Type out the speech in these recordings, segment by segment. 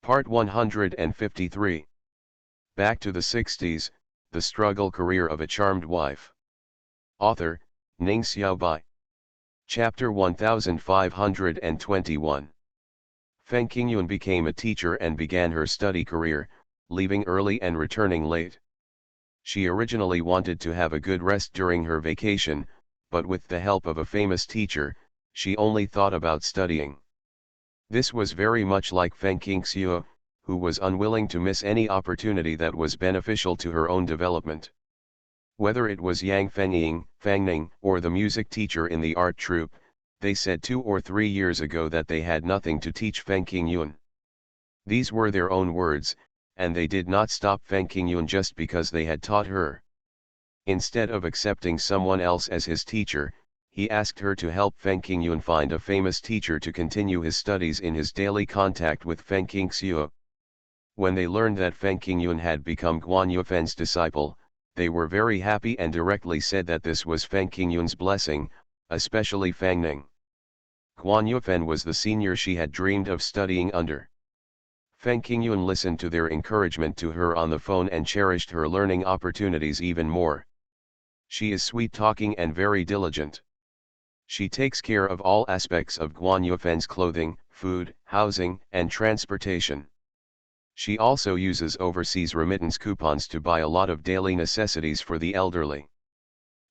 Part 153. Back to the 60s, The Struggle Career of a Charmed Wife. Author, Ning Xiaobai. Chapter 1521. Feng Qingyun became a teacher and began her study career, leaving early and returning late. She originally wanted to have a good rest during her vacation, but with the help of a famous teacher, she only thought about studying. This was very much like Feng Qingxiu, who was unwilling to miss any opportunity that was beneficial to her own development. Whether it was Yang Fangning, or the music teacher in the art troupe, they said 2 or 3 years ago that they had nothing to teach Feng Qingyun. These were their own words, and they did not stop Feng Qingyun just because they had taught her. Instead of accepting someone else as his teacher, he asked her to help Feng Qingyun find a famous teacher to continue his studies in his daily contact with Feng Qingxiu. When they learned that Feng Qingyun had become Guan Yufen's disciple, they were very happy and directly said that this was Feng Qingyun's blessing, especially Fang Ning. Guan Yufen was the senior she had dreamed of studying under. Feng Qingyun listened to their encouragement to her on the phone and cherished her learning opportunities even more. She is sweet-talking and very diligent. She takes care of all aspects of Guan Yufen's clothing, food, housing, and transportation. She also uses overseas remittance coupons to buy a lot of daily necessities for the elderly.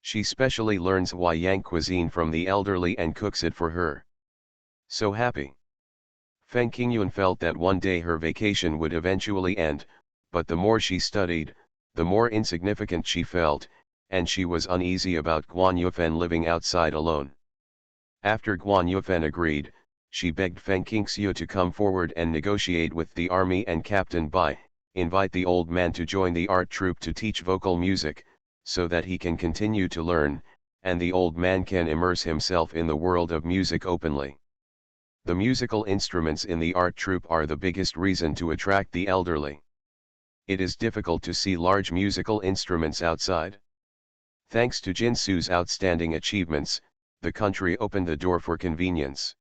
She specially learns Huaiyang cuisine from the elderly and cooks it for her. So happy. Feng Qingyun felt that one day her vacation would eventually end, but the more she studied, the more insignificant she felt, and she was uneasy about Guan Yufen living outside alone. After Guan Yufen agreed, she begged Feng Qingxiu to come forward and negotiate with the army and Captain Bai, invite the old man to join the art troupe to teach vocal music, so that he can continue to learn, and the old man can immerse himself in the world of music openly. The musical instruments in the art troupe are the biggest reason to attract the elderly. It is difficult to see large musical instruments outside. Thanks to Jinsu's outstanding achievements, the country opened the door for convenience.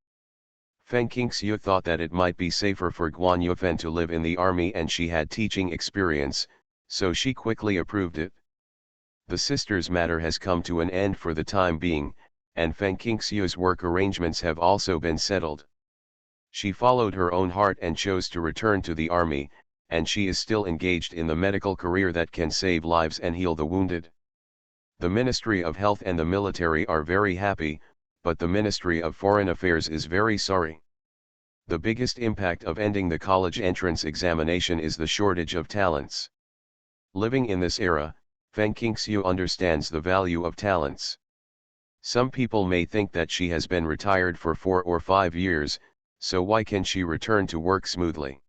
Feng Qingxiu thought that it might be safer for Guan Yufen to live in the army and she had teaching experience, so she quickly approved it. The sisters' matter has come to an end for the time being, and Feng Qingxiu's work arrangements have also been settled. She followed her own heart and chose to return to the army, and she is still engaged in the medical career that can save lives and heal the wounded. The Ministry of Health and the military are very happy, but the Ministry of Foreign Affairs is very sorry. The biggest impact of ending the college entrance examination is the shortage of talents. Living in this era, Feng Qingxiu understands the value of talents. Some people may think that she has been retired for 4 or 5 years, so why can she return to work smoothly?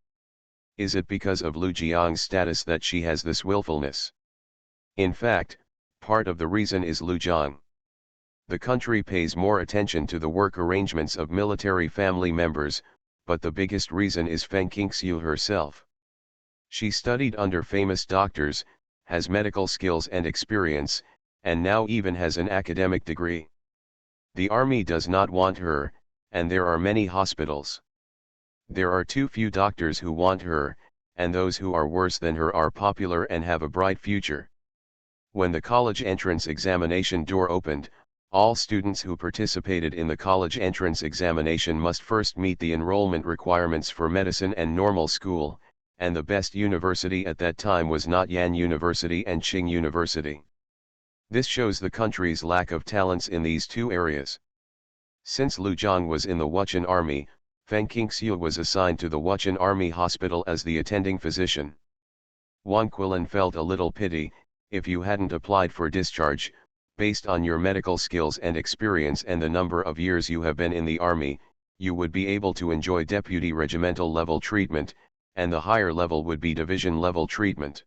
Is it because of Lu Jiang's status that she has this willfulness? In fact, part of the reason is Lu Jiang. The country pays more attention to the work arrangements of military family members, but the biggest reason is Feng Qingxiu herself. She studied under famous doctors, has medical skills and experience, and now even has an academic degree. The army does not want her, and there are many hospitals. There are too few doctors who want her, and those who are worse than her are popular and have a bright future. When the college entrance examination door opened, all students who participated in the college entrance examination must first meet the enrollment requirements for medicine and normal school, and the best university at that time was Notyan University and Qing University. This shows the country's lack of talents in these two areas. Since Lu Jiang was in the Wuchen Army, Feng Qingxiu was assigned to the Wuchen Army Hospital as the attending physician. Wang Quilin felt a little pity. If you hadn't applied for discharge, based on your medical skills and experience and the number of years you have been in the army, you would be able to enjoy deputy regimental level treatment, and the higher level would be division level treatment.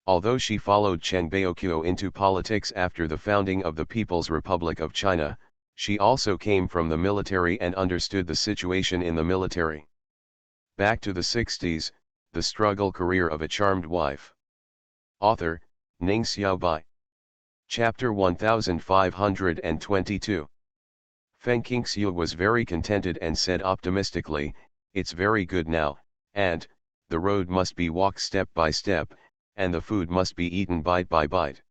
Although she followed Chen Baoqiu into politics after the founding of the People's Republic of China, she also came from the military and understood the situation in the military. Back to the 60s, The Struggle Career of a Charmed Wife. Author, Ning Xiaobai. Chapter 1522. Feng Qingxiu was very contented and said optimistically, "It's very good now, And, the road must be walked step by step, and the food must be eaten bite by bite.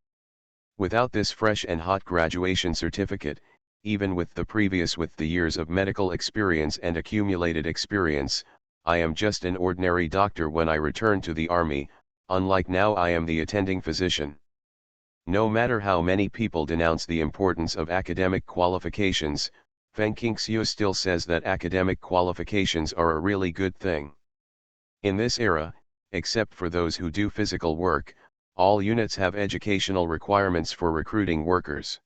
Without this fresh and hot graduation certificate, even with the years of medical experience and accumulated experience, I am just an ordinary doctor when I return to the army, unlike now I am the attending physician. No matter how many people denounce the importance of academic qualifications, Feng Qingxiu still says that academic qualifications are a really good thing. In this era, except for those who do physical work, all units have educational requirements for recruiting workers.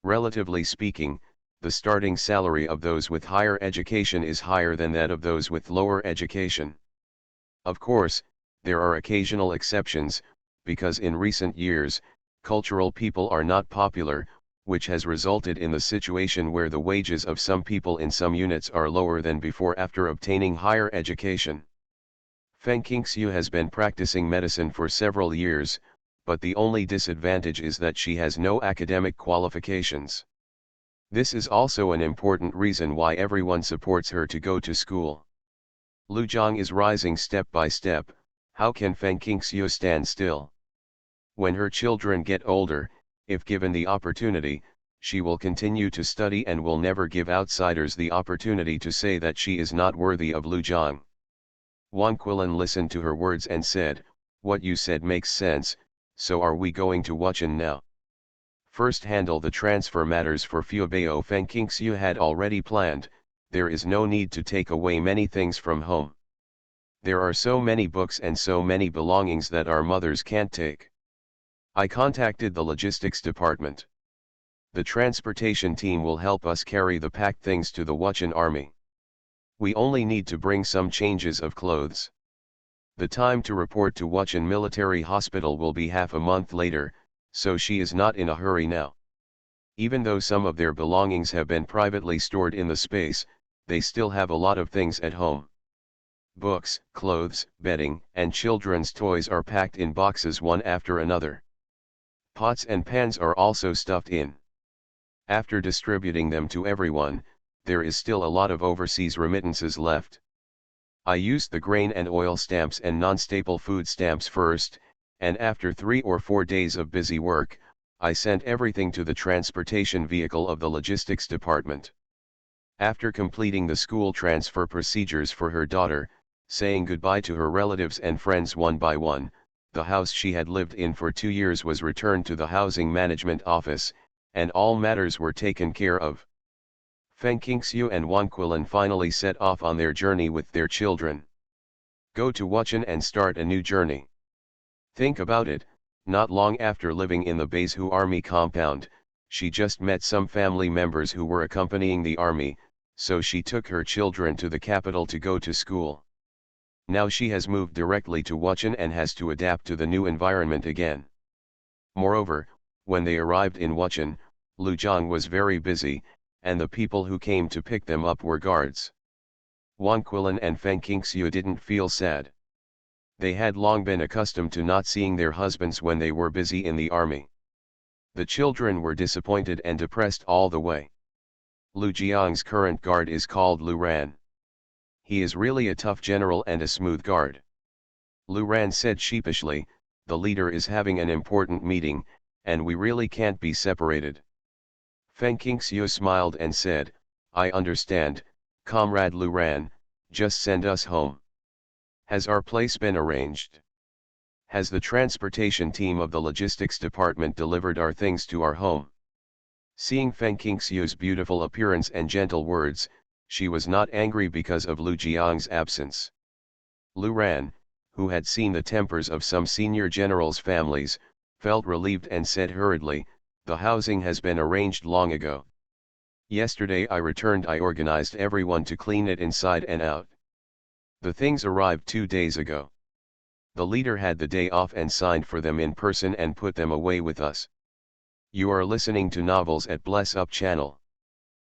Relatively speaking, the starting salary of those with higher education is higher than that of those with lower education. Of course, there are occasional exceptions, because in recent years, cultural people are not popular, which has resulted in the situation where the wages of some people in some units are lower than before after obtaining higher education. Feng Qingxiu has been practicing medicine for several years, but the only disadvantage is that she has no academic qualifications. This is also an important reason why everyone supports her to go to school. Lu Zhang is rising step by step. How can Feng Qingxiu stand still? When her children get older, if given the opportunity, she will continue to study and will never give outsiders the opportunity to say that she is not worthy of Lu Zhang. Wang Quilin listened to her words and said, "What you said makes sense, so are we going to Wuchen now?" First handle the transfer matters for Fubao. Feng Qingxiu had already planned, there is no need to take away many things from home. There are so many books and so many belongings that our mothers can't take. I contacted the logistics department. The transportation team will help us carry the packed things to the Wuchen army. We only need to bring some changes of clothes. The time to report to Wuchen Military Hospital will be half a month later, so she is not in a hurry now. Even though some of their belongings have been privately stored in the space, they still have a lot of things at home. Books, clothes, bedding, and children's toys are packed in boxes one after another. Pots and pans are also stuffed in. After distributing them to everyone, there is still a lot of overseas remittances left. I used the grain and oil stamps and non-staple food stamps first, and after 3 or 4 days of busy work, I sent everything to the transportation vehicle of the logistics department. After completing the school transfer procedures for her daughter, saying goodbye to her relatives and friends one by one, the house she had lived in for 2 years was returned to the housing management office, and all matters were taken care of. Feng Qingxiu and Wang Quilin finally set off on their journey with their children. Go to Wuchen and start a new journey. Think about it, not long after living in the Beizu army compound, she just met some family members who were accompanying the army, so she took her children to the capital to go to school. Now she has moved directly to Wuchen and has to adapt to the new environment again. Moreover, when they arrived in Wuchen, Lu Zhang was very busy, and the people who came to pick them up were guards. Wang Quilin and Feng Qingxiu didn't feel sad. They had long been accustomed to not seeing their husbands when they were busy in the army. The children were disappointed and depressed all the way. Lu Jiang's current guard is called Lu Ran. He is really a tough general and a smooth guard. Lu Ran said sheepishly, "The leader is having an important meeting, and we really can't be separated." Feng Qingxiu smiled and said, "I understand, Comrade Lu Ran, just send us home. Has our place been arranged? Has the transportation team of the logistics department delivered our things to our home?" Seeing Feng Qingxiu's beautiful appearance and gentle words, she was not angry because of Lu Jiang's absence. Lu Ran, who had seen the tempers of some senior generals' families, felt relieved and said hurriedly, "The housing has been arranged long ago. Yesterday I returned. I organized everyone to clean it inside and out. The things arrived 2 days ago. The leader had the day off and signed for them in person and put them away with us." You are listening to Novels at Bless Up channel.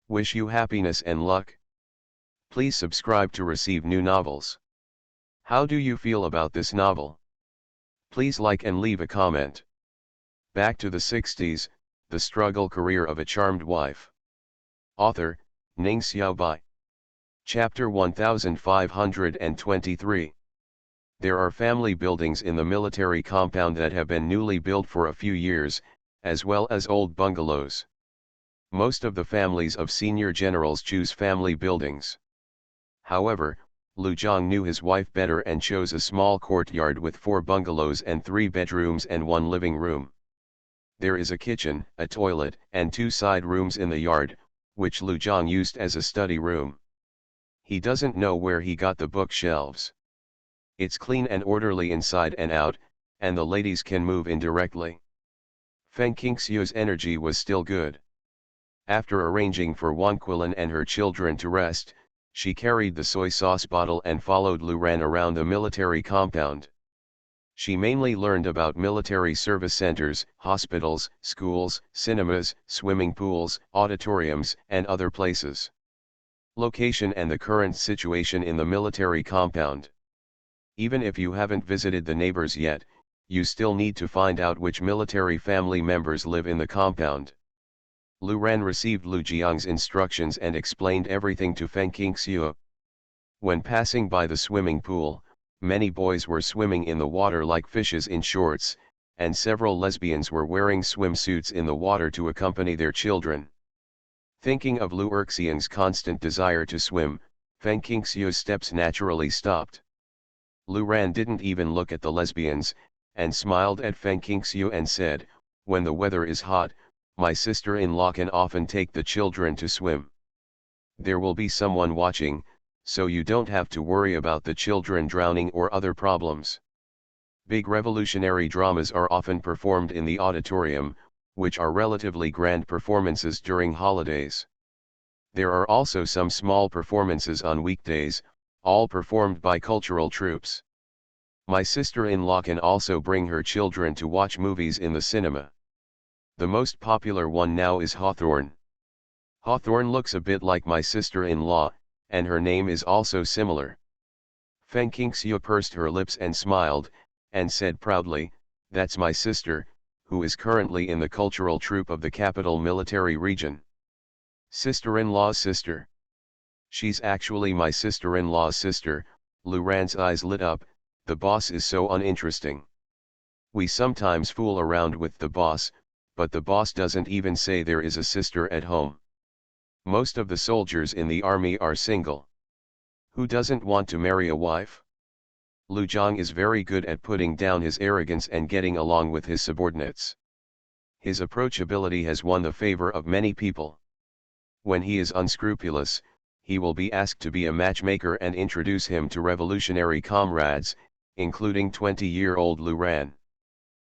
Wish you happiness and luck. Please subscribe to receive new novels. How do you feel about this novel? Please like and leave a comment. Back to the 60s, the struggle career of a charmed wife. Author, Ning Xiaobai. Chapter 1523. There are family buildings in the military compound that have been newly built for a few years, as well as old bungalows. Most of the families of senior generals choose family buildings. However, Lu Zhang knew his wife better and chose a small courtyard with 4 bungalows and 3 bedrooms and 1 living room. There is a kitchen, a toilet, and 2 side rooms in the yard, which Lu Zhang used as a study room. He doesn't know where he got the bookshelves. It's clean and orderly inside and out, and the ladies can move in directly. Feng Qingxiu's energy was still good. After arranging for Wan Quilin and her children to rest, she carried the soy sauce bottle and followed Lu Ran around the military compound. She mainly learned about military service centers, hospitals, schools, cinemas, swimming pools, auditoriums, and other places. Location and the current situation in the military compound. Even if you haven't visited the neighbors yet, you still need to find out which military family members live in the compound. Lu Ran received Lu Jiang's instructions and explained everything to Feng Qingxiu. When passing by the swimming pool, many boys were swimming in the water like fishes in shorts, and several lesbians were wearing swimsuits in the water to accompany their children. Thinking of Lu Erxiang's constant desire to swim, Feng Qingxiu's steps naturally stopped. Lu Ran didn't even look at the lesbians, and smiled at Feng Qingxiu and said, "When the weather is hot, my sister-in-law can often take the children to swim. There will be someone watching, so you don't have to worry about the children drowning or other problems." Big revolutionary dramas are often performed in the auditorium, which are relatively grand performances during holidays. There are also some small performances on weekdays, all performed by cultural troupes. My sister-in-law can also bring her children to watch movies in the cinema. The most popular one now is Hawthorne. Hawthorne looks a bit like my sister-in-law, and her name is also similar. Feng Qingxiu pursed her lips and smiled, and said proudly, "That's my sister, who is currently in the cultural troupe of the capital military region." Sister-in-law's sister. She's actually my sister-in-law's sister. Lu Ran's eyes lit up. The boss is so uninteresting. We sometimes fool around with the boss, but the boss doesn't even say there is a sister at home. Most of the soldiers in the army are single. Who doesn't want to marry a wife? Lu Zhang is very good at putting down his arrogance and getting along with his subordinates. His approachability has won the favor of many people. When he is unscrupulous, he will be asked to be a matchmaker and introduce him to revolutionary comrades, including 20-year-old Lu Ran.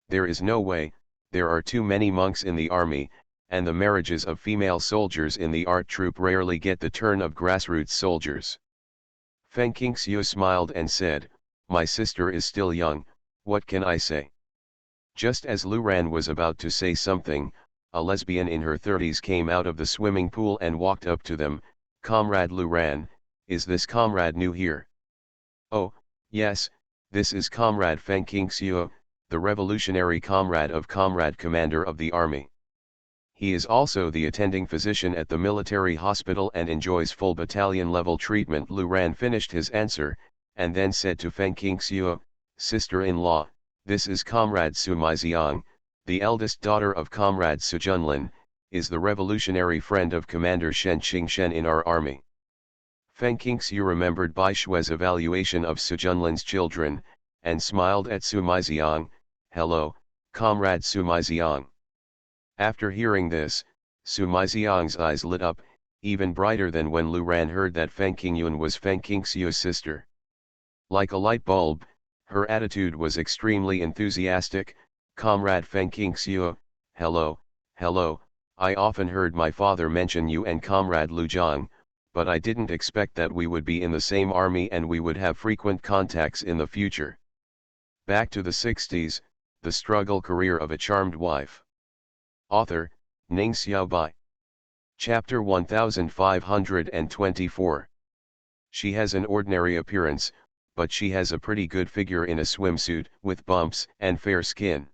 There is no way, there are too many monks in the army, and the marriages of female soldiers in the art troupe rarely get the turn of grassroots soldiers. Feng Qingxiu smiled and said, "My sister is still young, what can I say?" Just as Lu Ran was about to say something, a lesbian in her 30s came out of the swimming pool and walked up to them. "Comrade Lu Ran, is this comrade new here?" "Oh, yes, this is Comrade Feng Qingxiu, the revolutionary comrade of Comrade Commander of the Army. He is also the attending physician at the military hospital and enjoys full battalion-level treatment." Lu Ran finished his answer, and then said to Feng Qingxiu, "Sister-in-law, this is Comrade Su Maiziang, the eldest daughter of Comrade Su Junlin, is the revolutionary friend of Commander Shen Qingshen in our army." Feng Qingxiu remembered Bai Shui's evaluation of Su Junlin's children, and smiled at Su Maiziang. "Hello, Comrade Su Maiziang." After hearing this, Su Maiziang's eyes lit up, even brighter than when Lu Ran heard that Feng Qingyun was Feng Qingxiu's sister. Like a light bulb, her attitude was extremely enthusiastic. "Comrade Feng Qingxiu, hello, hello, I often heard my father mention you and Comrade Lu Zhang, but I didn't expect that we would be in the same army and we would have frequent contacts in the future." Back to the 60s, the struggle career of a charmed wife. Author, Ning Xiaobai. Chapter 1524. She has an ordinary appearance, but she has a pretty good figure in a swimsuit, with bumps and fair skin.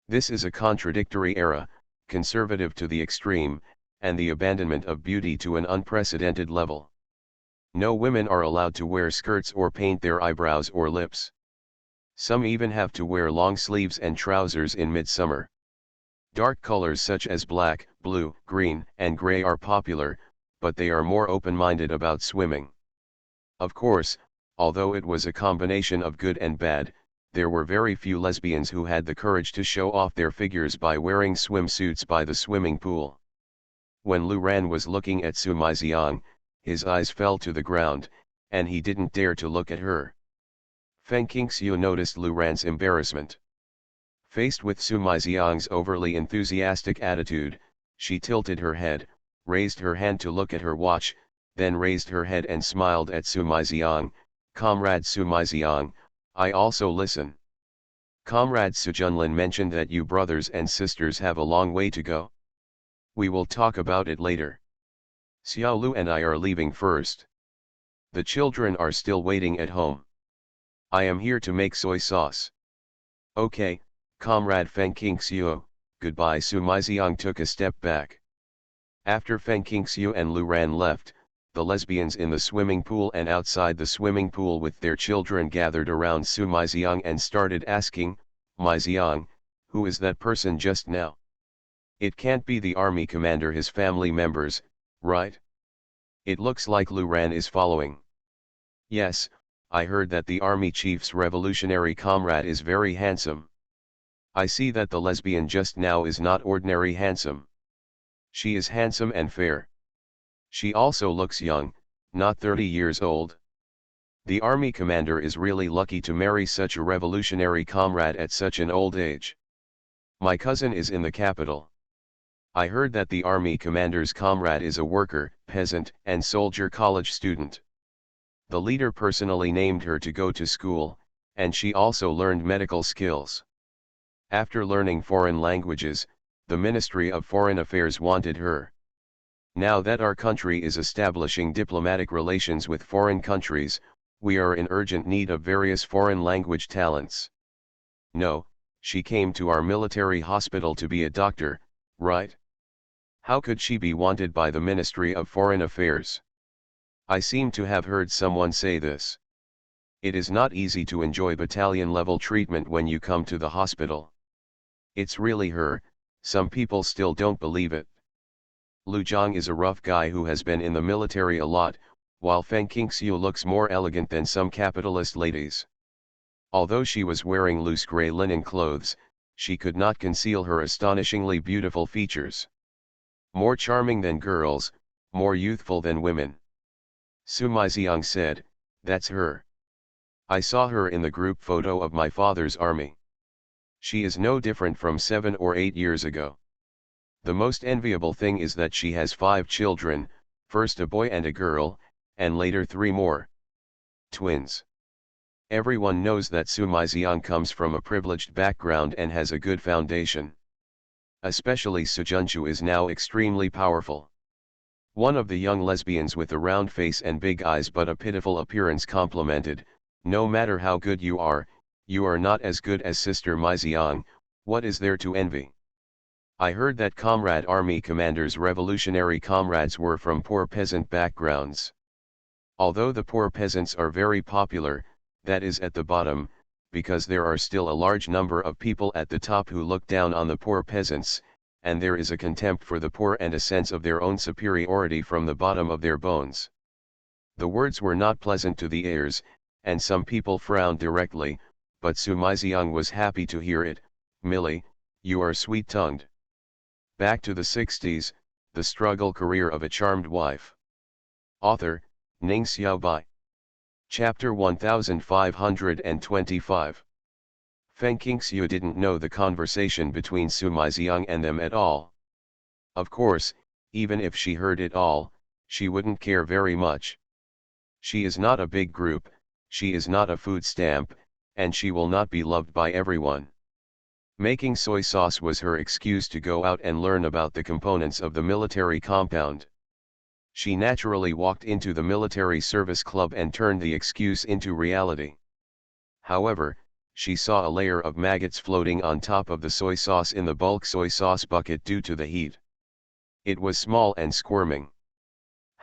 This is a contradictory era, conservative to the extreme, and the abandonment of beauty to an unprecedented level. No women are allowed to wear skirts or paint their eyebrows or lips. Some even have to wear long sleeves and trousers in midsummer. Dark colors such as black, blue, green, and gray are popular, but they are more open-minded about swimming. Of course, although it was a combination of good and bad, there were very few lesbians who had the courage to show off their figures by wearing swimsuits by the swimming pool. When Lu Ran was looking at Su Maixiang, his eyes fell to the ground, and he didn't dare to look at her. Feng Qingxiu noticed Lu Ran's embarrassment. Faced with Su Maixiang's overly enthusiastic attitude, she tilted her head, raised her hand to look at her watch, then raised her head and smiled at Su Maixiang. "Comrade Su Maixiang, I also listen. Comrade Su Junlin mentioned that you brothers and sisters have a long way to go. We will talk about it later. Xiao Lu and I are leaving first. The children are still waiting at home. I am here to make soy sauce." "Okay, Comrade Feng Qingxiu, goodbye." Su Maixiang took a step back. After Feng Qingxiu and Lu Ran left, the lesbians in the swimming pool and outside the swimming pool with their children gathered around Su Maixiang and started asking, "Maixiang, who is that person just now? It can't be the army commander, his family members, right? It looks like Lu Ran is following." "Yes, I heard that the army chief's revolutionary comrade is very handsome. I see that the lesbian just now is not ordinary handsome. She is handsome and fair. She also looks young, not 30 years old. The army commander is really lucky to marry such a revolutionary comrade at such an old age. My cousin is in the capital. I heard that the army commander's comrade is a worker, peasant, and soldier college student. The leader personally named her to go to school, and she also learned medical skills. After learning foreign languages, the Ministry of Foreign Affairs wanted her. Now that our country is establishing diplomatic relations with foreign countries, we are in urgent need of various foreign language talents. No, she came to our military hospital to be a doctor, right? How could she be wanted by the Ministry of Foreign Affairs? I seem to have heard someone say this. It is not easy to enjoy battalion-level treatment when you come to the hospital. It's really her, some people still don't believe it. Lu Zhang is a rough guy who has been in the military a lot, while Feng Qingxiu looks more elegant than some capitalist ladies. Although she was wearing loose gray linen clothes, she could not conceal her astonishingly beautiful features. More charming than girls, more youthful than women. Su Maixiang said, "That's her. I saw her in the group photo of my father's army. She is no different from 7 or 8 years ago. The most enviable thing is that she has 5 children, first a boy and a girl, and later 3 more. Twins." Everyone knows that Su Maixiang comes from a privileged background and has a good foundation. Especially Su Junchu is now extremely powerful. One of the young lesbians with a round face and big eyes but a pitiful appearance complimented, "No matter how good you are not as good as Sister Maixiang. What is there to envy? I heard that comrade army commander's revolutionary comrades were from poor peasant backgrounds. Although the poor peasants are very popular, that is at the bottom, because there are still a large number of people at the top who look down on the poor peasants, and there is a contempt for the poor and a sense of their own superiority from the bottom of their bones." The words were not pleasant to the ears, and some people frowned directly, but Su Maixiang was happy to hear it. "Millie, you are sweet-tongued." Back to the 60s, the struggle career of a charmed wife. Author, Ning Xiaobai. Chapter 1525. Feng Qingxiu didn't know the conversation between Su Maixiang and them at all. Of course, even if she heard it all, she wouldn't care very much. She is not a big group, she is not a food stamp, and she will not be loved by everyone. Making soy sauce was her excuse to go out and learn about the components of the military compound. She naturally walked into the military service club and turned the excuse into reality. However, she saw a layer of maggots floating on top of the soy sauce in the bulk soy sauce bucket due to the heat. It was small and squirming.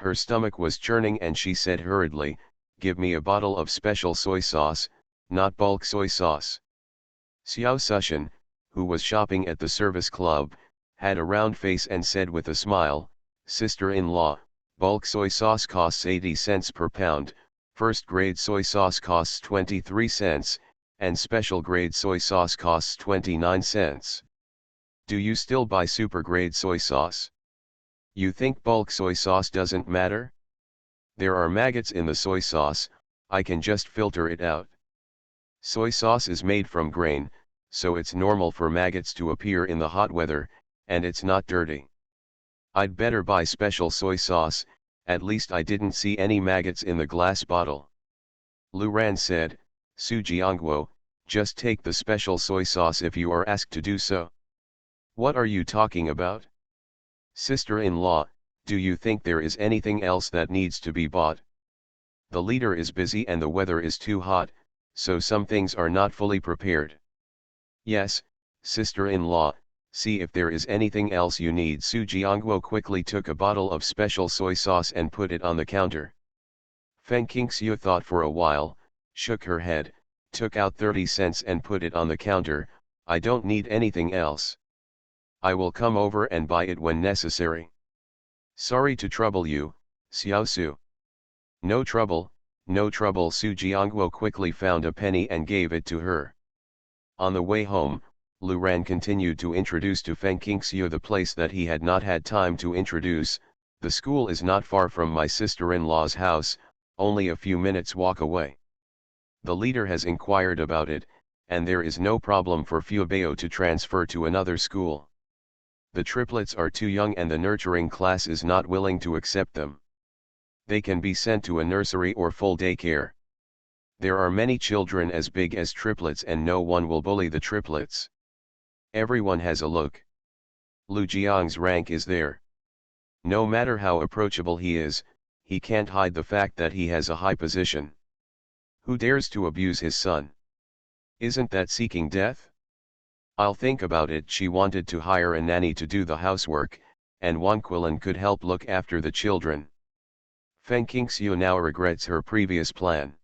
Her stomach was churning and she said hurriedly, "Give me a bottle of special soy sauce, not bulk soy sauce." Xiao Sushan, who was shopping at the service club, had a round face and said with a smile, "Sister-in-law, bulk soy sauce costs 80 cents per pound, first grade soy sauce costs 23 cents, and special grade soy sauce costs 29 cents. Do you still buy super grade soy sauce? You think bulk soy sauce doesn't matter? There are maggots in the soy sauce, I can just filter it out. Soy sauce is made from grain, so it's normal for maggots to appear in the hot weather, and it's not dirty. I'd better buy special soy sauce, at least I didn't see any maggots in the glass bottle." Lu Ran said, "Su Jiangguo, just take the special soy sauce if you are asked to do so." "What are you talking about? Sister-in-law, do you think there is anything else that needs to be bought? The leader is busy and the weather is too hot, so some things are not fully prepared." "Yes, sister-in-law, see if there is anything else you need." Su Jiangguo quickly took a bottle of special soy sauce and put it on the counter. Feng Qingxiu thought for a while, shook her head, took out 30 cents and put it on the counter. "I don't need anything else. I will come over and buy it when necessary." "Sorry to trouble you, Xiao Su." No trouble, no trouble." Su Jiangguo quickly found a penny and gave it to her. On the way home, Lu Ran continued to introduce to Feng Qingxiu the place that he had not had time to introduce. "The school is not far from my sister-in-law's house, only a few minutes walk away. The leader has inquired about it, and there is no problem for Fubao to transfer to another school. The triplets are too young and the nurturing class is not willing to accept them. They can be sent to a nursery or full daycare. There are many children as big as triplets and no one will bully the triplets. Everyone has a look. Lu Jiang's rank is there. No matter how approachable he is, he can't hide the fact that he has a high position. Who dares to abuse his son? Isn't that seeking death? I'll think about it." She wanted to hire a nanny to do the housework, and Wang Quilin could help look after the children. Feng Qingxiu now regrets her previous plan.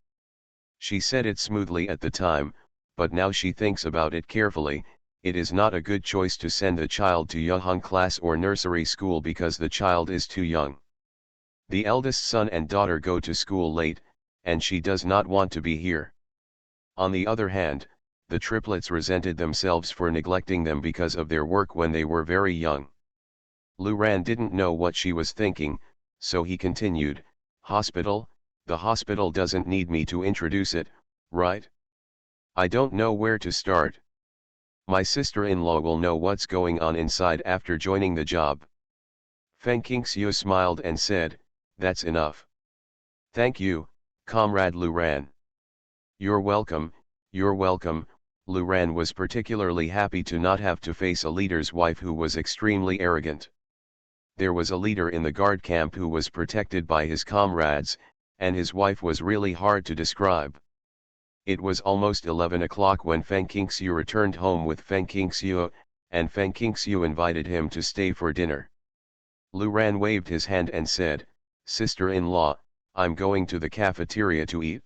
She said it smoothly at the time, but now she thinks about it carefully. It is not a good choice to send the child to Yuheng class or nursery school because the child is too young. The eldest son and daughter go to school late, and she does not want to be here. On the other hand, the triplets resented themselves for neglecting them because of their work when they were very young. Lu Ran didn't know what she was thinking, so he continued, "Hospital, the hospital doesn't need me to introduce it, right? I don't know where to start. My sister-in-law will know what's going on inside after joining the job." Feng Qingxiu smiled and said, "That's enough. Thank you, Comrade Lu Ran." "You're welcome, you're welcome." Lu Ran was particularly happy to not have to face a leader's wife who was extremely arrogant. There was a leader in the guard camp who was protected by his comrades, and his wife was really hard to describe. It was almost 11 o'clock when Feng Qingxiu returned home with Feng Qingxiu, and Feng Qingxiu invited him to stay for dinner. Lu Ran waved his hand and said, "Sister-in-law, I'm going to the cafeteria to eat.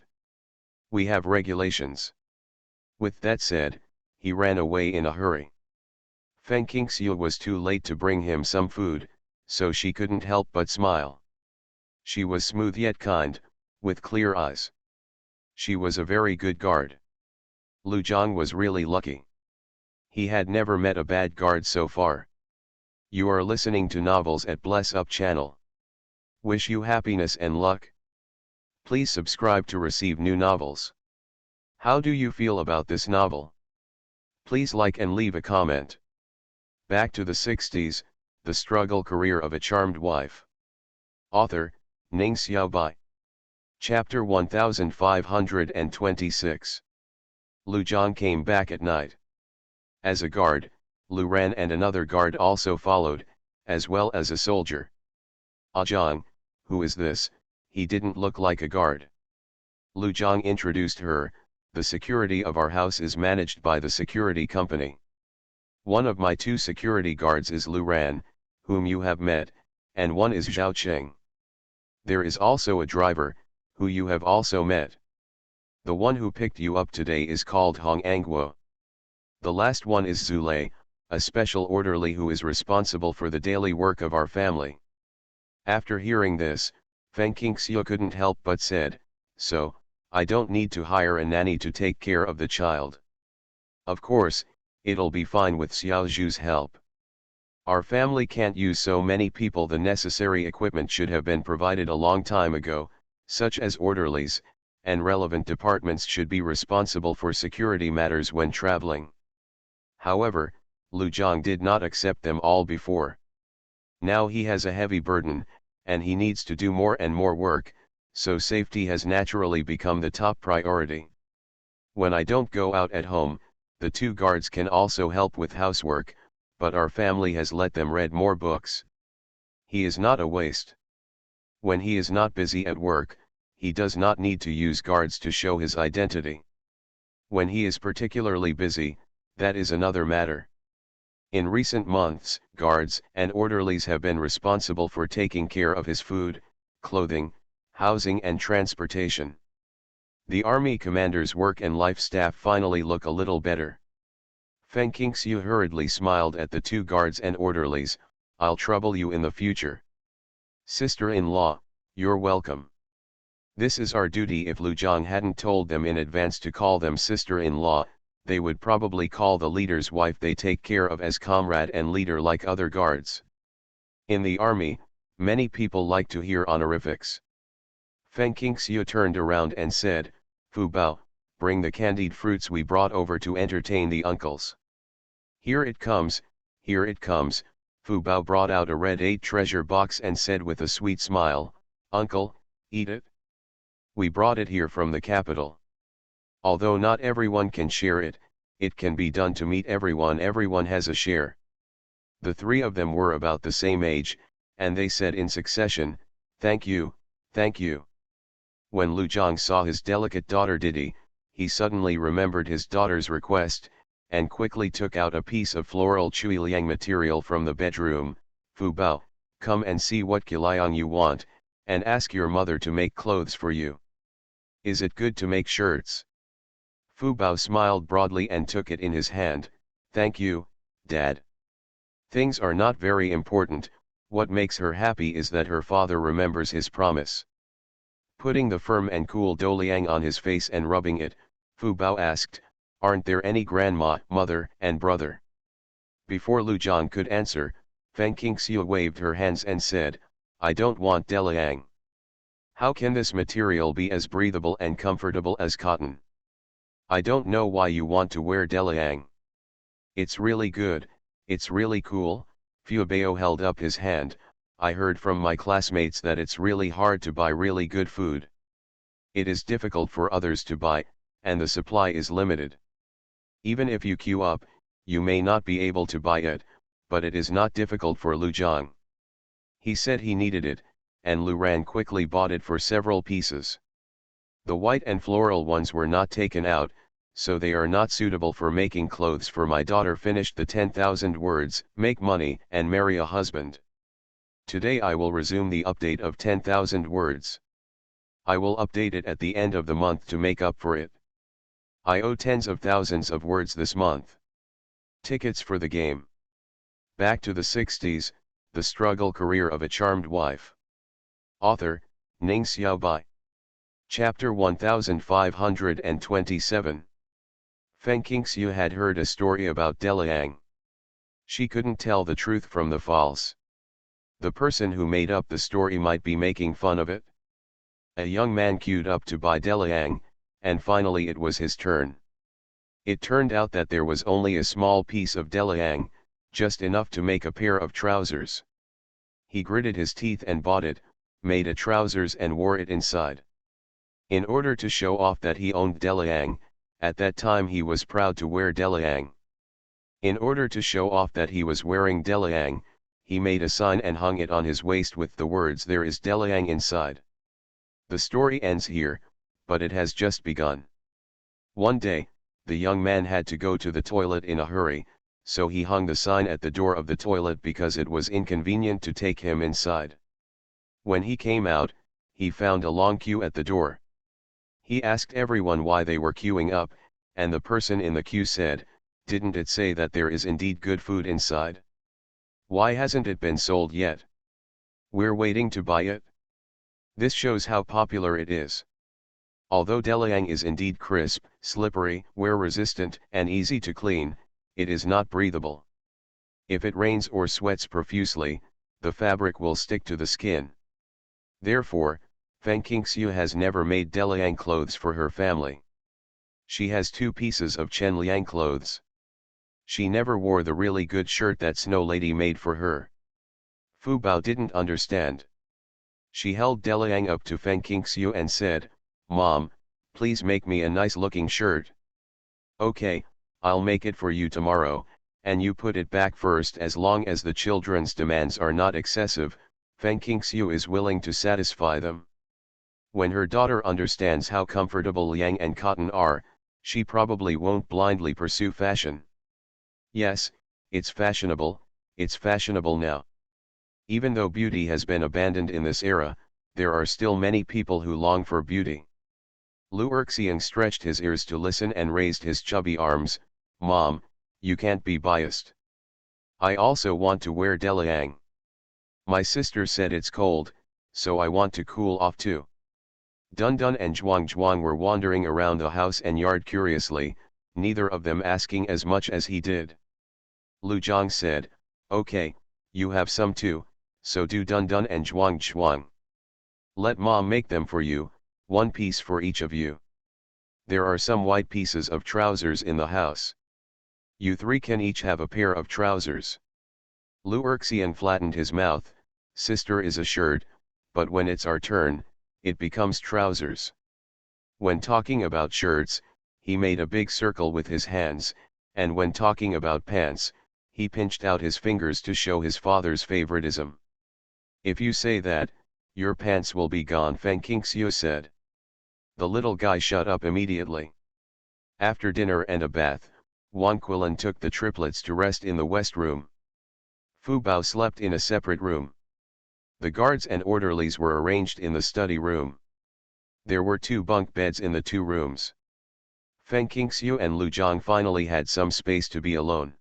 We have regulations." With that said, he ran away in a hurry. Feng Qingxiu was too late to bring him some food, so she couldn't help but smile. She was smooth yet kind, with clear eyes. She was a very good guard. Lu Jiang was really lucky. He had never met a bad guard so far. You are listening to Novels at Bless Up channel. Wish you happiness and luck. Please subscribe to receive new novels. How do you feel about this novel? Please like and leave a comment. Back to the 60s, the struggle career of a charmed wife. Author, Ning Xiaobai. Chapter 1526. Lu Jiang came back at night. As a guard, Lu Ran and another guard also followed, as well as a soldier. "Ah Jiang, who is this? He didn't look like a guard." Lu Jiang introduced her. "The security of our house is managed by the security company. One of my 2 security guards is Lu Ran, whom you have met, and one is Zhao Cheng." There is also a driver, who you have also met. The one who picked you up today is called Hong Angguo. The last one is Zule, a special orderly who is responsible for the daily work of our family. After hearing this, Feng Qingxiu couldn't help but said, so, I don't need to hire a nanny to take care of the child. Of course, it'll be fine with Xiao Zhu's help. Our family can't use so many people. The necessary equipment should have been provided a long time ago, such as orderlies, and relevant departments should be responsible for security matters when traveling. However, Lu Zhang did not accept them all before. Now he has a heavy burden, and he needs to do more and more work, so safety has naturally become the top priority. When I don't go out at home, the two guards can also help with housework, but our family has let them read more books. He is not a waste. When he is not busy at work, he does not need to use guards to show his identity. When he is particularly busy, that is another matter. In recent months, guards and orderlies have been responsible for taking care of his food, clothing, housing and transportation. The army commander's work and life staff finally look a little better. Feng Qingxiu hurriedly smiled at the two guards and orderlies. I'll trouble you in the future. Sister-in-law, you're welcome. This is our duty. If Lu Zhang hadn't told them in advance to call them sister-in-law, they would probably call the leader's wife they take care of as comrade and leader like other guards. In the army, many people like to hear honorifics. Feng Qingxiu turned around and said, Fu Bao, bring the candied fruits we brought over to entertain the uncles. Here it comes, here it comes. Fu Bao brought out a red 8 treasure box and said with a sweet smile, Uncle, eat it. We brought it here from the capital. Although not everyone can share it, it can be done to meet everyone. Everyone has a share. The three of them were about the same age, and they said in succession, Thank you, thank you. When Lu Zhang saw his delicate daughter Didi, he suddenly remembered his daughter's request, and quickly took out a piece of floral Chuiliang material from the bedroom. Fu Bao, come and see what Qiliang you want, and ask your mother to make clothes for you. Is it good to make shirts? Fu Bao smiled broadly and took it in his hand. Thank you, Dad. Things are not very important. What makes her happy is that her father remembers his promise. Putting the firm and cool Doliang on his face and rubbing it, Fu Bao asked, Aren't there any grandma, mother, and brother? Before Lu Zhang could answer, Feng Qingxiu waved her hands and said, I don't want Deliang. How can this material be as breathable and comfortable as cotton? I don't know why you want to wear Deliang. It's really good, it's really cool. Fu Bao held up his hand. I heard from my classmates that it's really hard to buy really good food. It is difficult for others to buy, and the supply is limited. Even if you queue up, you may not be able to buy it, but it is not difficult for Lu Zhang. He said he needed it, and Lu Ran quickly bought it for several pieces. The white and floral ones were not taken out, so they are not suitable for making clothes for my daughter. Finished the 10,000 words, make money and marry a husband. Today I will resume the update of 10,000 words. I will update it at the end of the month to make up for it. I owe tens of thousands of words this month. Tickets for the game. Back to the 60s, the struggle career of a charmed wife. Author, Ning Xiaobai. Chapter 1527. Feng Qingxiu had heard a story about Deliang. She couldn't tell the truth from the false. The person who made up the story might be making fun of it. A young man queued up to buy Deliang, and finally it was his turn. It turned out that there was only a small piece of Deliang, just enough to make a pair of trousers. He gritted his teeth and bought it, made a trousers and wore it inside. In order to show off that he owned Deliang, at that time he was proud to wear Deliang. In order to show off that he was wearing Deliang, he made a sign and hung it on his waist with the words "There is Deliang inside." The story ends here, but it has just begun. One day, the young man had to go to the toilet in a hurry, so he hung the sign at the door of the toilet because it was inconvenient to take him inside. When he came out, he found a long queue at the door. He asked everyone why they were queuing up, and the person in the queue said, "Didn't it say that there is indeed good food inside? Why hasn't it been sold yet? We're waiting to buy it." This shows how popular it is. Although deliang is indeed crisp, slippery, wear-resistant, and easy to clean, it is not breathable. If it rains or sweats profusely, the fabric will stick to the skin. Therefore, Feng Qingxiu has never made deliang clothes for her family. She has 2 pieces of Chen Liang clothes. She never wore the really good shirt that Snow Lady made for her. Fu Bao didn't understand. She held deliang up to Feng Qingxiu and said, "Mom, please make me a nice-looking shirt." "Okay, I'll make it for you tomorrow, and you put it back first." As long as the children's demands are not excessive, Feng Qingxiu is willing to satisfy them. When her daughter understands how comfortable liang and cotton are, she probably won't blindly pursue fashion. Yes, it's fashionable now. Even though beauty has been abandoned in this era, there are still many people who long for beauty. Lu Erxiang stretched his ears to listen and raised his chubby arms. "Mom, you can't be biased. I also want to wear deliang. My sister said it's cold, so I want to cool off too." Dun Dun and Zhuang were wandering around the house and yard curiously, neither of them asking as much as he did. Lu Zhang said, "Okay, you have some too, so do." Dun Dun and Zhuang. "Let Mom make them for you, 1 piece for each of you. There are some white pieces of trousers in the house. You 3 can each have a pair of trousers." Lu Erxiang flattened his mouth. "Sister is a shirt, but when it's our turn, it becomes trousers." When talking about shirts, he made a big circle with his hands, and when talking about pants, he pinched out his fingers to show his father's favoritism. "If you say that, your pants will be gone," Feng Qingxiu said. The little guy shut up immediately. After dinner and a bath, Wang Quilin took the triplets to rest in the west room. Fu Bao slept in a separate room. The guards and orderlies were arranged in the study room. There were 2 bunk beds in the 2 rooms. Feng Qingxiu and Lu Zhang finally had some space to be alone.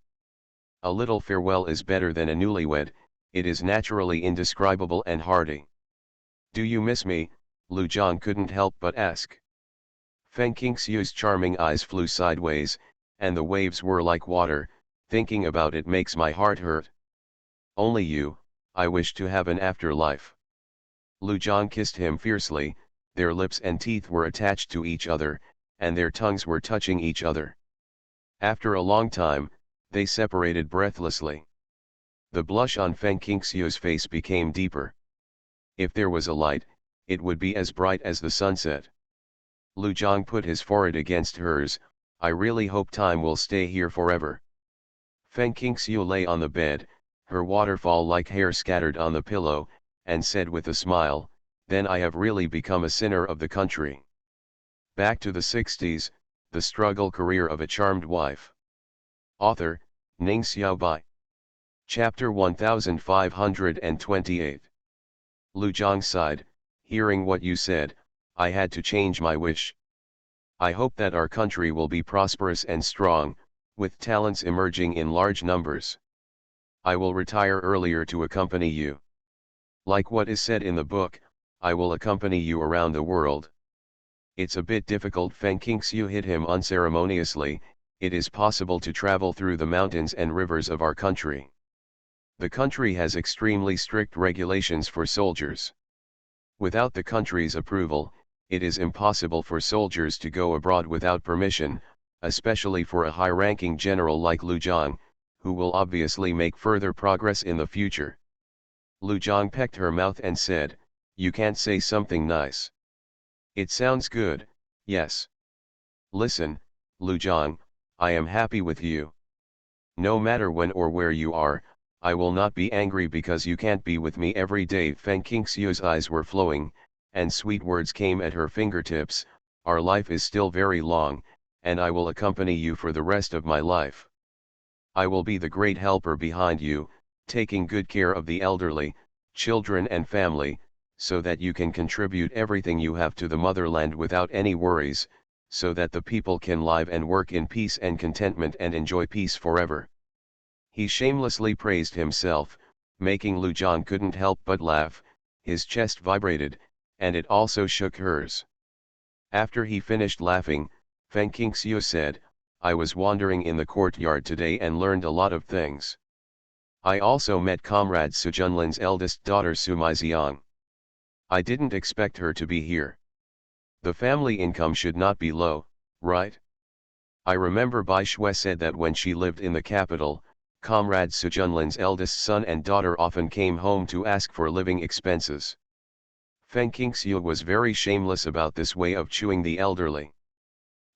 A little farewell is better than a newlywed. It is naturally indescribable and hearty. "Do you miss me?" Lu Zhang couldn't help but ask. Feng Qingxiu's charming eyes flew sideways, and the waves were like water. "Thinking about it makes my heart hurt. Only you, I wish to have an afterlife." Lu Zhang kissed him fiercely. Their lips and teeth were attached to each other, and their tongues were touching each other. After a long time, they separated breathlessly. The blush on Feng Qingxiu's face became deeper. If there was a light, it would be as bright as the sunset. Lu Zhang put his forehead against hers. "I really hope time will stay here forever." Feng Qingxiu lay on the bed, her waterfall-like hair scattered on the pillow, and said with a smile, "Then I have really become a sinner of the country." Back to the 60s, the struggle career of a charmed wife. Author, Ning Xiaobai. Chapter 1528. Lu Zhang sighed, "Hearing what you said, I had to change my wish. I hope that our country will be prosperous and strong, with talents emerging in large numbers. I will retire earlier to accompany you. Like what is said in the book, I will accompany you around the world." "It's a bit difficult." Feng Qingxiu hit him unceremoniously. "It is possible to travel through the mountains and rivers of our country. The country has extremely strict regulations for soldiers. Without the country's approval, it is impossible for soldiers to go abroad without permission, especially for a high-ranking general like Lu Zhang, who will obviously make further progress in the future." Lu Zhang pecked her mouth and said, "You can't say something nice. It sounds good, yes. Listen, Lu Zhang, I am happy with you. No matter when or where you are, I will not be angry because you can't be with me every day." Feng Qingxiu's eyes were flowing, and sweet words came at her fingertips. "Our life is still very long, and I will accompany you for the rest of my life. I will be the great helper behind you, taking good care of the elderly, children and family, so that you can contribute everything you have to the motherland without any worries, so that the people can live and work in peace and contentment and enjoy peace forever. He shamelessly praised himself, making Lu Jiang couldn't help but laugh. His chest vibrated, and it also shook hers. After he finished laughing, Feng Qingxiu said, "I was wandering in the courtyard today and learned a lot of things. I also met Comrade Su Junlin's eldest daughter Su Maixiang. I didn't expect her to be here. The family income should not be low, right? I remember Bai Shui said that when she lived in the capital, Comrade Su Junlin's eldest son and daughter often came home to ask for living expenses." Feng Qingxiu was very shameless about this way of chewing the elderly.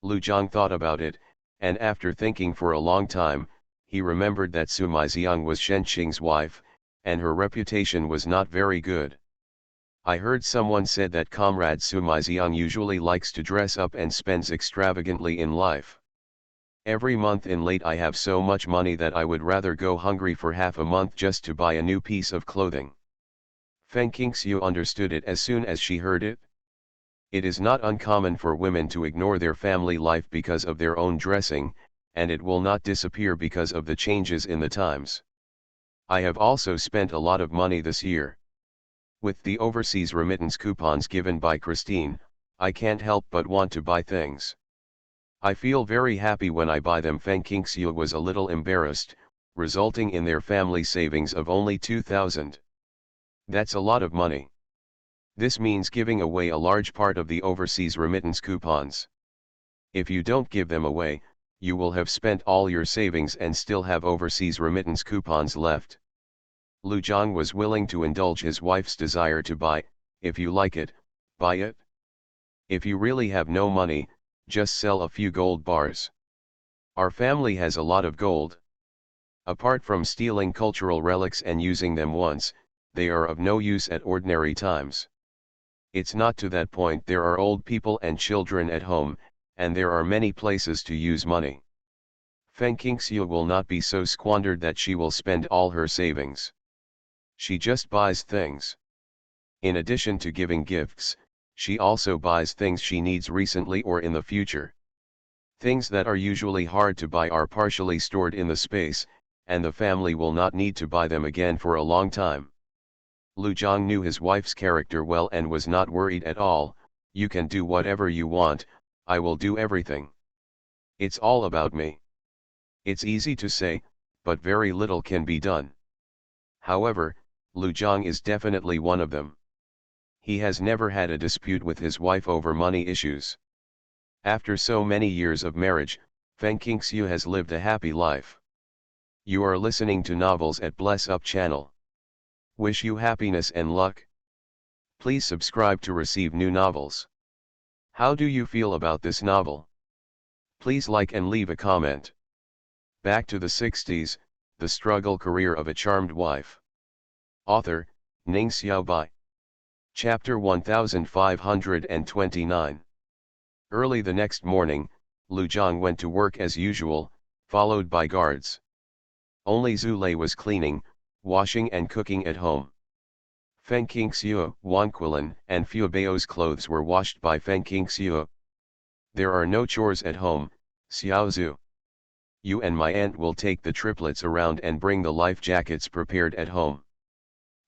Lu Jiang thought about it, and after thinking for a long time, he remembered that Su Maixiang was Shen Qing's wife, and her reputation was not very good. I heard someone said that Comrade Su Maixiang usually likes to dress up and spends extravagantly in life. Every month in late I have so much money that I would rather go hungry for half a month just to buy a new piece of clothing. Feng Qingxiu understood it as soon as she heard it. It is not uncommon for women to ignore their family life because of their own dressing, and it will not disappear because of the changes in the times. I have also spent a lot of money this year. With the overseas remittance coupons given by Christine, I can't help but want to buy things. I feel very happy when I buy them. Feng Qingxiu was a little embarrassed, resulting in their family savings of only 2,000. That's a lot of money. This means giving away a large part of the overseas remittance coupons. If you don't give them away, you will have spent all your savings and still have overseas remittance coupons left. Lu Jiang was willing to indulge his wife's desire to buy. If you like it, buy it. If you really have no money, just sell a few gold bars. Our family has a lot of gold. Apart from stealing cultural relics and using them once, they are of no use at ordinary times. It's not to that point. There are old people and children at home, and there are many places to use money. Feng Qingxiu will not be so squandered that she will spend all her savings. She just buys things. In addition to giving gifts, she also buys things she needs recently or in the future. Things that are usually hard to buy are partially stored in the space, and the family will not need to buy them again for a long time. Lu Jiang knew his wife's character well and was not worried at all. "You can do whatever you want, I will do everything. It's all about me." It's easy to say, but very little can be done. However, Lu Jiang is definitely one of them. He has never had a dispute with his wife over money issues. After so many years of marriage, Feng Qingxiu has lived a happy life. You are listening to Novels at Bless Up channel. Wish you happiness and luck. Please subscribe to receive new novels. How do you feel about this novel? Please like and leave a comment. Back to the 60s, the struggle career of a charmed wife. Author, Ning Xiaobai. Chapter 1529. Early the next morning, Lu Jiang went to work as usual, followed by guards. Only Zhu Lei was cleaning, washing and cooking at home. Feng Qingxiu, Wang Quilin, and Fu Bao's clothes were washed by Feng Qingxiu. There are no chores at home, Xiao Zhu. You and my aunt will take the triplets around and bring the life jackets prepared at home.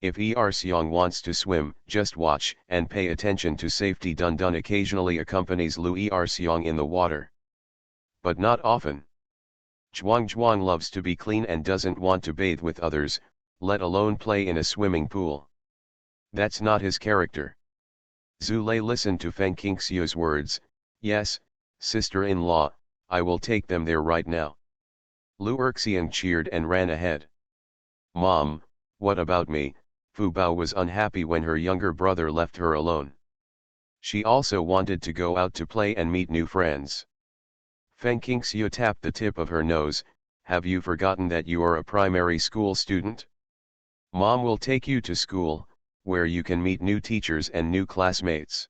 If Er Xiong wants to swim, just watch and pay attention to safety. Dun Dun occasionally accompanies Lu Er Xiong in the water. But not often. Zhuang loves to be clean and doesn't want to bathe with others, let alone play in a swimming pool. That's not his character. Zhu Lei listened to Feng Qingxiu's words. "Yes, sister-in-law, I will take them there right now." Lu Erxiang cheered and ran ahead. "Mom, what about me?" Fu Bao was unhappy when her younger brother left her alone. She also wanted to go out to play and meet new friends. Feng Qingxiu tapped the tip of her nose. "Have you forgotten that you are a primary school student? Mom will take you to school, where you can meet new teachers and new classmates.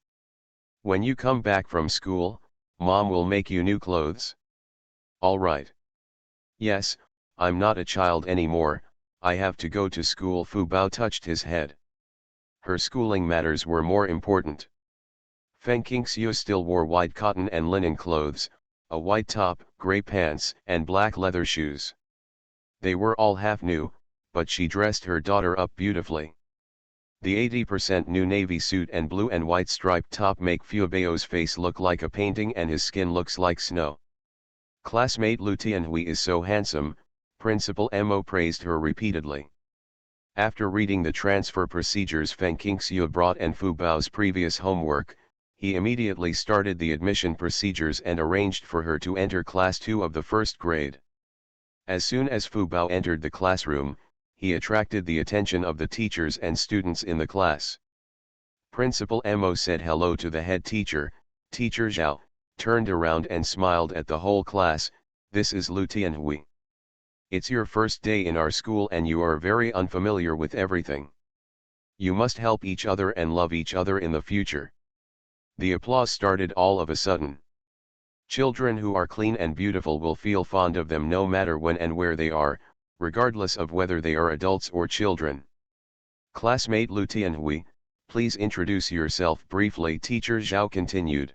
When you come back from school, Mom will make you new clothes. All right." "Yes, I'm not a child anymore, I have to go to school." Fu Bao touched his head. Her schooling matters were more important. Feng Qingxiu still wore white cotton and linen clothes, a white top, gray pants, and black leather shoes. They were all half new, but she dressed her daughter up beautifully. The 80% new navy suit and blue and white striped top make Fuebao's face look like a painting and his skin looks like snow. Classmate Lu Tianhui is so handsome, Principal Mo praised her repeatedly. After reading the transfer procedures Feng Qingxiu brought and Fu Bao's previous homework, he immediately started the admission procedures and arranged for her to enter class 2 of the first grade. As soon as Fu Bao entered the classroom, he attracted the attention of the teachers and students in the class. Principal Mo said hello to the head teacher, Teacher Zhao, turned around and smiled at the whole class. This is Lu Tianhui. It's your first day in our school and you are very unfamiliar with everything. You must help each other and love each other in the future. The applause started all of a sudden. Children who are clean and beautiful will feel fond of them no matter when and where they are, regardless of whether they are adults or children. Classmate Lu Tianhui, please introduce yourself briefly, Teacher Zhao continued.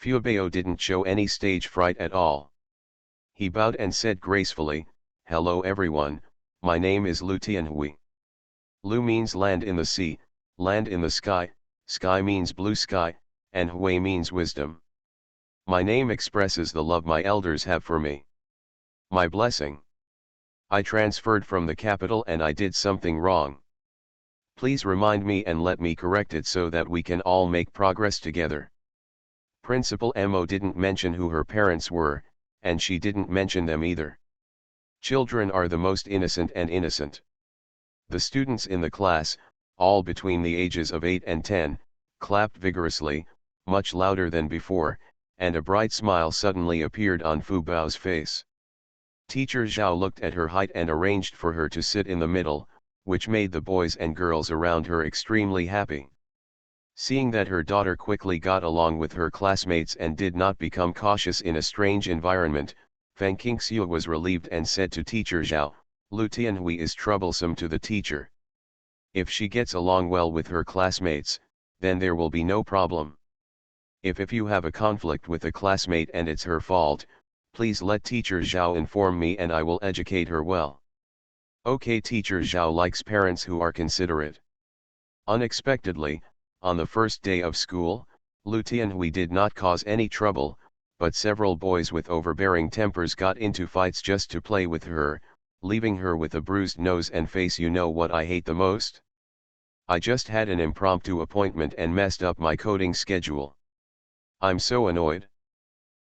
Fuebao didn't show any stage fright at all. He bowed and said gracefully, hello everyone, my name is Lu Tianhui. Lu means land in the sea, land in the sky, sky means blue sky, and Hui means wisdom. My name expresses the love my elders have for me. My blessing. I transferred from the capital and I did something wrong. Please remind me and let me correct it so that we can all make progress together. Principal Mo didn't mention who her parents were, and she didn't mention them either. Children are the most innocent and innocent. The students in the class, all between the ages of 8 and 10, clapped vigorously, much louder than before, and a bright smile suddenly appeared on Fu Bao's face. Teacher Zhao looked at her height and arranged for her to sit in the middle, which made the boys and girls around her extremely happy. Seeing that her daughter quickly got along with her classmates and did not become cautious in a strange environment, Feng Qingxiu was relieved and said to Teacher Zhao, Lu Tianhui is troublesome to the teacher. If she gets along well with her classmates, then there will be no problem. If you have a conflict with a classmate and it's her fault, please let Teacher Zhao inform me and I will educate her well. Okay, Teacher Zhao likes parents who are considerate. Unexpectedly, on the first day of school, Lu Tianhui did not cause any trouble, but several boys with overbearing tempers got into fights just to play with her, leaving her with a bruised nose and face. You know what I hate the most? I just had an impromptu appointment and messed up my coding schedule. I'm so annoyed.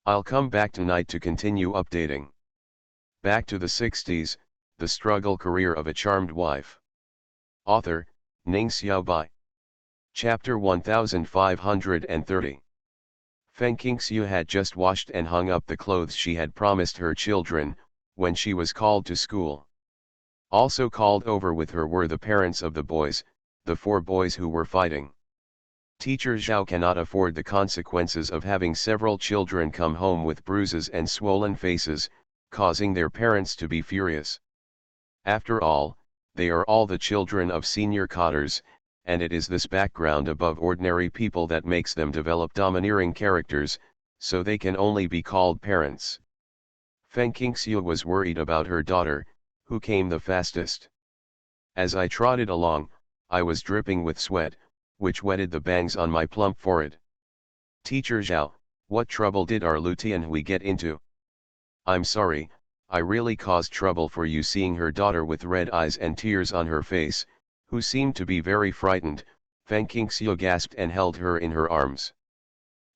I'll come back tonight to continue updating. Back to the 60s, The Struggle Career of a Charmed Wife. Author, Ning Xiaobai. Chapter 1530. Feng Qingxiu had just washed and hung up the clothes she had promised her children, when she was called to school. Also called over with her were the parents of the boys, the 4 boys who were fighting. Teacher Zhao cannot afford the consequences of having several children come home with bruises and swollen faces, causing their parents to be furious. After all, they are all the children of senior cotters, and it is this background above ordinary people that makes them develop domineering characters, so they can only be called parents. Feng Qingxiu was worried about her daughter, who came the fastest. As I trotted along, I was dripping with sweat, which wetted the bangs on my plump forehead. Teacher Zhao, what trouble did our Lu Tianhui get into? I'm sorry, I really caused trouble for you. Seeing her daughter with red eyes and tears on her face, who seemed to be very frightened, Feng Qingxiu gasped and held her in her arms.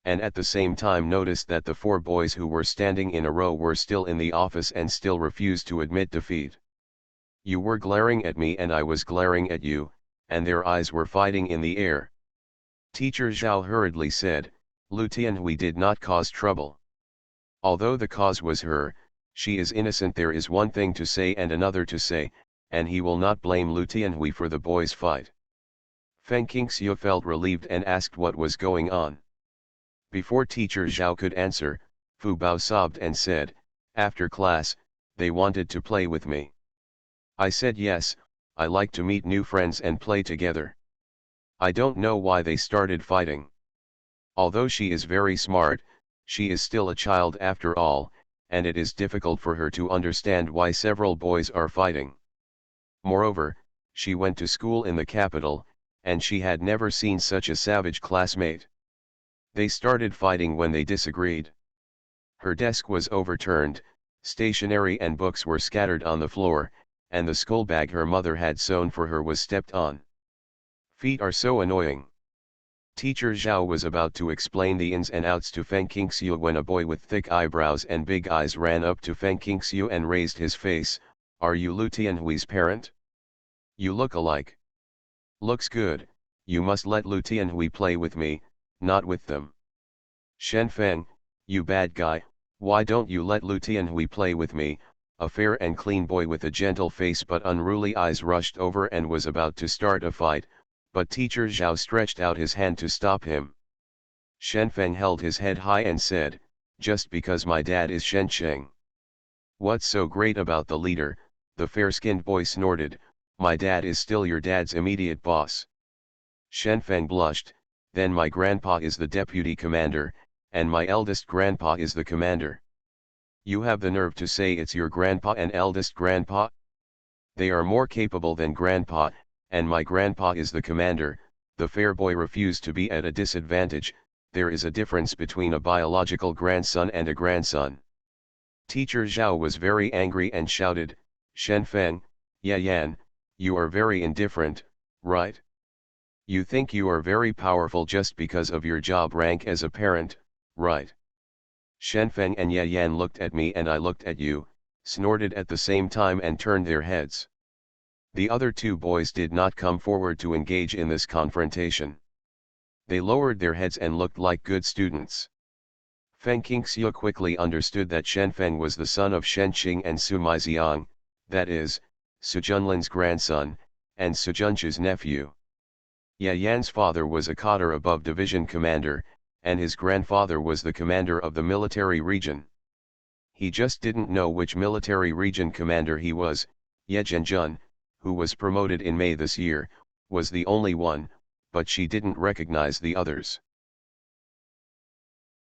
And at the same time noticed that the 4 boys who were standing in a row were still in the office and still refused to admit defeat. You were glaring at me and I was glaring at you, and their eyes were fighting in the air. Teacher Zhao hurriedly said, Lu Tianhui did not cause trouble. Although the cause was her, she is innocent. There is one thing to say and another to say, and he will not blame Lu Tianhui for the boys' fight. Feng Qingxiu felt relieved and asked what was going on. Before Teacher Zhao could answer, Fu Bao sobbed and said, after class, they wanted to play with me. I said yes, I like to meet new friends and play together. I don't know why they started fighting. Although she is very smart, she is still a child after all, and it is difficult for her to understand why several boys are fighting. Moreover, she went to school in the capital, and she had never seen such a savage classmate. They started fighting when they disagreed. Her desk was overturned, stationery and books were scattered on the floor, and the school bag her mother had sewn for her was stepped on. Feet are so annoying. Teacher Zhao was about to explain the ins and outs to Feng Qingxiu when a boy with thick eyebrows and big eyes ran up to Feng Qingxiu and raised his face. Are you Lu Tianhui's parent? You look alike. Looks good, you must let Lu Tianhui play with me, not with them. Shen Feng, you bad guy, why don't you let Lu Tianhui play with me? A fair and clean boy with a gentle face but unruly eyes rushed over and was about to start a fight, but teacher Zhao stretched out his hand to stop him. Shen Feng held his head high and said, just because my dad is Shen Cheng. What's so great about the leader? The fair-skinned boy snorted, my dad is still your dad's immediate boss. Shen Feng blushed, then my grandpa is the deputy commander, and my eldest grandpa is the commander. You have the nerve to say it's your grandpa and eldest grandpa? They are more capable than grandpa, and my grandpa is the commander. The fair boy refused to be at a disadvantage. There is a difference between a biological grandson and a grandson. Teacher Zhao was very angry and shouted, Shen Feng, Yan, you are very indifferent, right? You think you are very powerful just because of your job rank as a parent, right? Shen Feng and Yan looked at me and I looked at you, snorted at the same time and turned their heads. The other two boys did not come forward to engage in this confrontation. They lowered their heads and looked like good students. Feng Qingxiu quickly understood that Shen Feng was the son of Shen Qing and Su Maiziang, that is, Su Junlin's grandson, and Su Junqi's nephew. Yan's father was a cadre above division commander, and his grandfather was the commander of the military region. He just didn't know which military region commander he was. Ye Zhenjun, who was promoted in May this year, was the only one, but she didn't recognize the others.